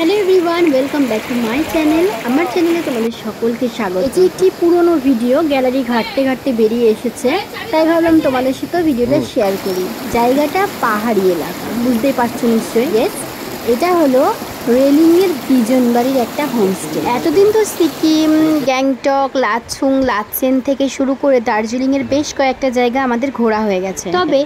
Hello everyone, welcome back to my channel. আমার চ্যানেলে তোমাদের সকলকে স্বাগত। এটি একটি পুরনো ভিডিও, গ্যালারি ঘাঁটতে ঘাঁটতে বেরিয়ে এসেছে, তাই ভাবলাম তোমাদের সাথেও ভিডিওটা শেয়ার করি। জায়গাটা পাহাড়ি এলাকা, বুঝতেই পারছো নিশ্চয়ই। ইয়েস, এটা হলো রেলিংয়ের বিজনবাড়ির একটা হোমস্টে। এতদিন তো সিকিম, গ্যাংটক, লাচুং, লাচেন থেকে শুরু করে দার্জিলিংয়ের বেশ কয়েকটা জায়গা আমাদের ঘোরা হয়ে গেছে, তবে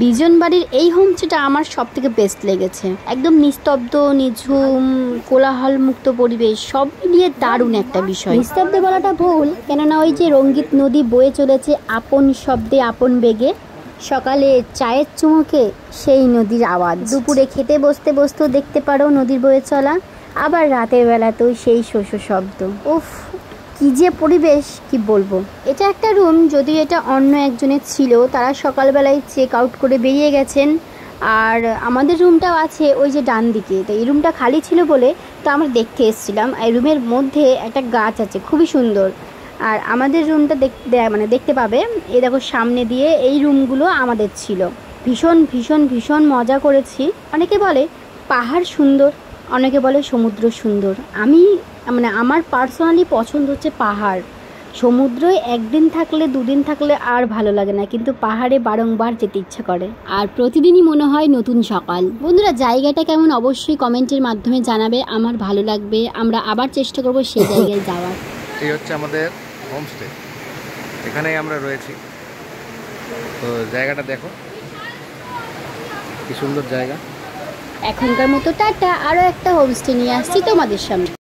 বিজনবাড়ির এই হোমস্টেটা আমার সব থেকে বেস্ট লেগেছে। একদম নিস্তব্ধ, নিঝুম, কোলাহল মুক্ত পরিবেশ, সব মিলিয়ে দারুণ একটা বিষয়। নিস্তব্ধ বলাটা ভুল, কেননা ওই যে রঙ্গিত নদী বয়ে চলেছে আপন শব্দে আপন বেগে। সকালে চায়ের চুমুকে সেই নদীর আওয়াজ, দুপুরে খেতে বসতে বসতেও দেখতে পারো নদীর বয়ে চলা, আবার রাতের বেলাতেও সেই শোষো শব্দ। উফ, কি যে পরিবেশ, কি বলবো। এটা একটা রুম, যদিও এটা অন্য একজনের ছিল, তারা সকালবেলায় চেক আউট করে বেরিয়ে গেছেন। আর আমাদের রুমটাও আছে ওই যে ডান দিকে। তো এই রুমটা খালি ছিল বলে তো আমরা দেখতে এসেছিলাম। এই রুমের মধ্যে একটা গাছ আছে, খুবই সুন্দর। আর আমাদের রুমটা দেখতে পাবে, এই দেখো সামনে দিয়ে এই রুমগুলো আমাদের ছিল। ভীষণ ভীষণ ভীষণ মজা করেছি। অনেকে বলে পাহাড় সুন্দর, অনেকে বলে সমুদ্র সুন্দর। আমার পার্সোনালি পছন্দ হচ্ছে পাহাড়। সমুদ্রে একদিন থাকলে দুদিন থাকলে আর ভালো লাগে না, কিন্তু পাহাড়ে বারংবার যেতে ইচ্ছা করে, আর প্রতিদিনই মনে হয় নতুন সকাল। বন্ধুরা, জায়গাটা কেমন অবশ্যই কমেন্টের মাধ্যমে জানাবে, আমার ভালো লাগবে। আমরা আবার চেষ্টা করবো সেই জায়গায় যাওয়ার। এই হচ্ছে আমাদের হোমস্টে, এখানেই আমরা রয়েছি। তো জায়গাটা দেখো, কি সুন্দর জায়গা। এখনকার মতো টাটা, আরও একটা হোমস্টে নিয়ে আসছি তোমাদের সামনে।